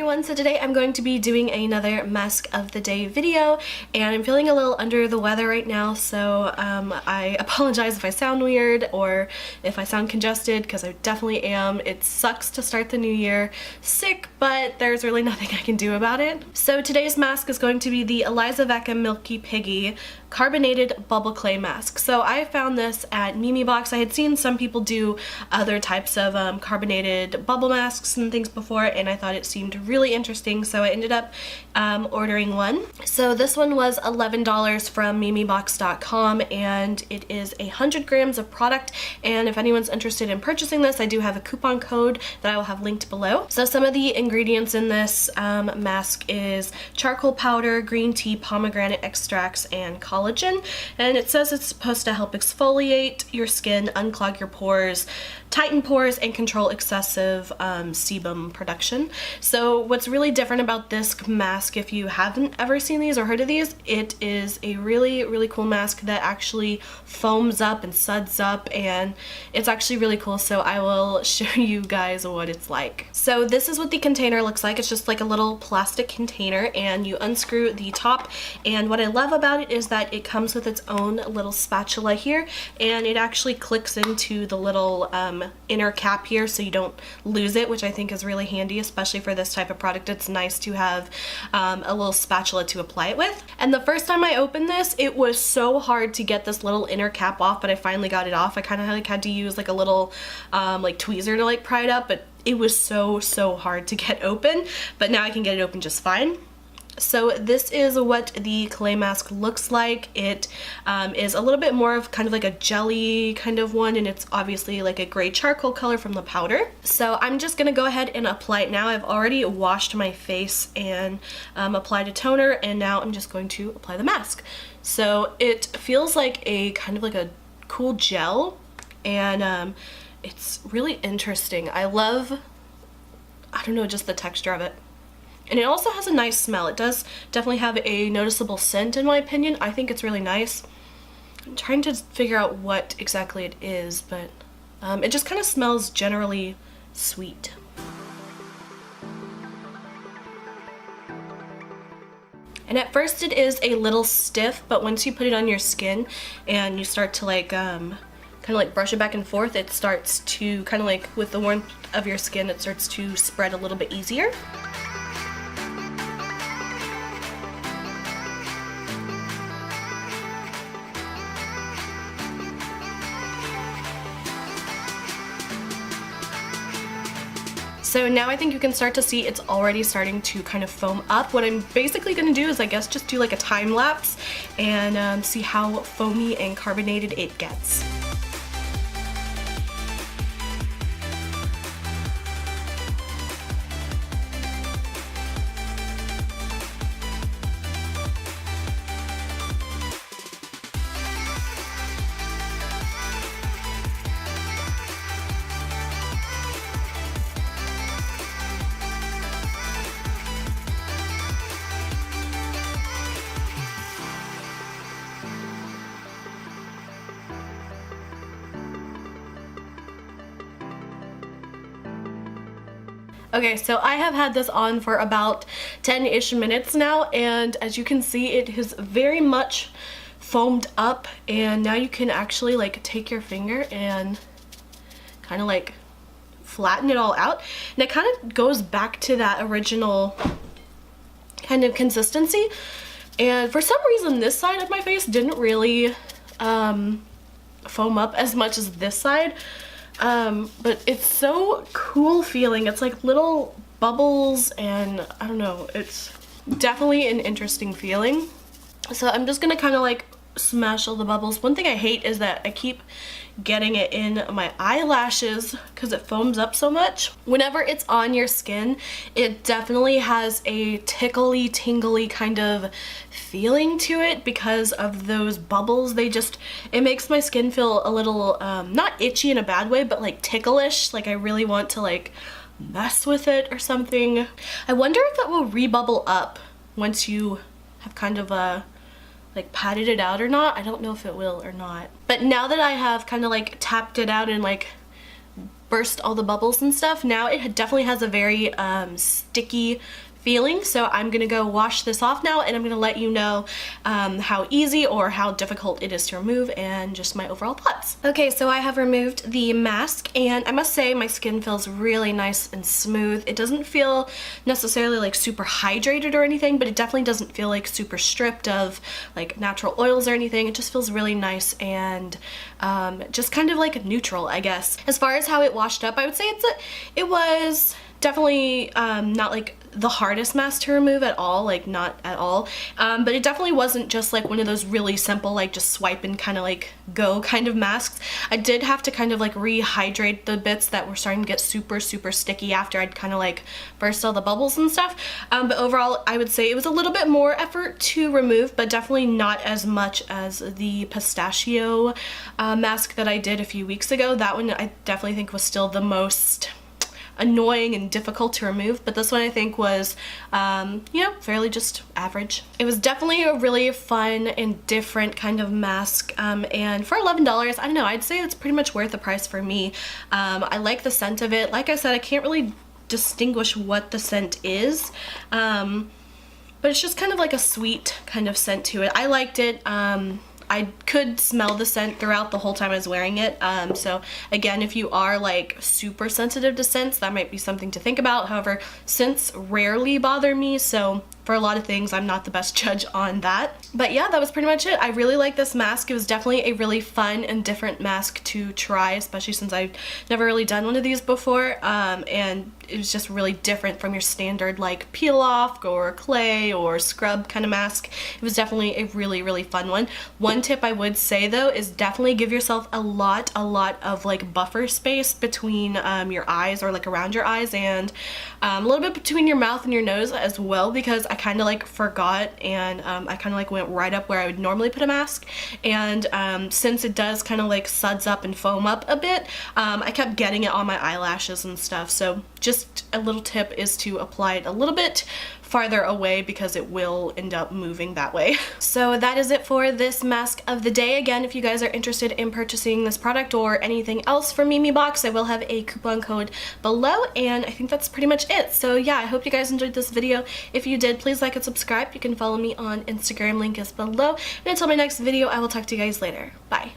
everyone, so today I'm going to be doing another mask of the day video, and I'm feeling a little under the weather right now, so I apologize if I sound weird or if I sound congested, because I definitely am. It sucks to start the new year sick, but there's really nothing I can do about it. So today's mask is going to be the Elizavecca Milky Piggy Carbonated Bubble Clay Mask. So I found this at Mimi Box. I had seen some people do other types of carbonated bubble masks and things before, and I thought it seemed really interesting, so I ended up ordering one. So this one was $11 from mimibox.com, and it is 100 grams of product, and if anyone's interested in purchasing this, I do have a coupon code that I will have linked below. So some of the ingredients in this mask is charcoal powder, green tea, pomegranate extracts, and collagen, and it says it's supposed to help exfoliate your skin, unclog your pores, tighten pores, and control excessive sebum production. So what's really different about this mask, if you haven't ever seen these or heard of these, it is a really cool mask that actually foams up and suds up, and it's actually really cool, so I will show you guys what it's like. So this is what the container looks like. It's just like a little plastic container, and you unscrew the top, and what I love about it is that it comes with its own little spatula here, and it actually clicks into the little inner cap here so you don't lose it, which I think is really handy, especially for this type of product. It's nice to have a little spatula to apply it with. And the first time I opened this, it was so hard to get this little inner cap off, but I finally got it off. I kind of had to use like a little like tweezer to like pry it up, but it was so hard to get open, but now I can get it open just fine. So this is what the clay mask looks like. It is a little bit more of kind of like a jelly kind of one, and it's obviously like a gray charcoal color from the powder. So I'm just gonna go ahead and apply it now. I've already washed my face and applied a toner, and now I'm just going to apply the mask. So it feels like a kind of like a cool gel, and it's really interesting. I love, I don't know, just the texture of it. And it also has a nice smell. It does definitely have a noticeable scent in my opinion. I think it's really nice. I'm trying to figure out what exactly it is, but it just kind of smells generally sweet. And at first it is a little stiff, but once you put it on your skin and you start to like kind of like brush it back and forth, it starts to kind of like, with the warmth of your skin, it starts to spread a little bit easier. So now I think you can start to see it's already starting to kind of foam up. What I'm basically going to do is, I guess, just do like a time lapse and see how foamy and carbonated it gets. Okay, so I have had this on for about 10-ish minutes now, and as you can see, it has very much foamed up, and now you can actually like take your finger and kind of like flatten it all out, and it kind of goes back to that original kind of consistency. And for some reason this side of my face didn't really foam up as much as this side. But it's so cool feeling. It's like little bubbles, and I don't know, it's definitely an interesting feeling. So I'm just gonna kind of like smash all the bubbles. One thing I hate is that I keep getting it in my eyelashes because it foams up so much. Whenever it's on your skin, it definitely has a tickly, tingly kind of feeling to it because of those bubbles. It makes my skin feel a little, not itchy in a bad way, but like ticklish, like I really want to like mess with it or something. I wonder if that will rebubble up once you have kind of like patted it out or not. I don't know if it will or not. But now that I have kind of like tapped it out and like burst all the bubbles and stuff. Now it definitely has a very sticky feeling, so I'm gonna go wash this off now, and I'm gonna let you know how easy or how difficult it is to remove and just my overall thoughts. Okay, so I have removed the mask, and I must say my skin feels really nice and smooth. It doesn't feel necessarily like super hydrated or anything, but it definitely doesn't feel like super stripped of like natural oils or anything. It just feels really nice and just kind of like neutral, I guess. As far as how it washed up, I would say it was definitely not like the hardest mask to remove at all, like not at all, but it definitely wasn't just like one of those really simple like just swipe and kind of like go kind of masks. I did have to kind of like rehydrate the bits that were starting to get super sticky after I'd kind of like burst all the bubbles and stuff, but overall I would say it was a little bit more effort to remove, but definitely not as much as the pistachio mask that I did a few weeks ago. That one I definitely think was still the most annoying and difficult to remove, but this one I think was, you know, fairly just average. It was definitely a really fun and different kind of mask, and for $11, I don't know, I'd say it's pretty much worth the price for me. I like the scent of it. Like I said, I can't really distinguish what the scent is, but it's just kind of like a sweet kind of scent to it. I liked it. I could smell the scent throughout the whole time I was wearing it, so again, if you are like super sensitive to scents, that might be something to think about. However, scents rarely bother me, so for a lot of things I'm not the best judge on that. But yeah, that was pretty much it. I really like this mask. It was definitely a really fun and different mask to try, especially since I've never really done one of these before, and it was just really different from your standard like peel off or clay or scrub kind of mask. It was definitely a really fun one. One tip I would say though is definitely give yourself a lot of like buffer space between your eyes, or like around your eyes, and a little bit between your mouth and your nose as well, because I kind of like forgot, and I kind of like went right up where I would normally put a mask, and since it does kind of like suds up and foam up a bit, I kept getting it on my eyelashes and stuff. So just a little tip is to apply it a little bit farther away, because it will end up moving that way. So that is it for this mask of the day. Again, if you guys are interested in purchasing this product or anything else from Mimi Box, I will have a coupon code below, and I think that's pretty much it. So yeah, I hope you guys enjoyed this video. If you did, please like and subscribe. You can follow me on Instagram, link is below. And until my next video, I will talk to you guys later. Bye.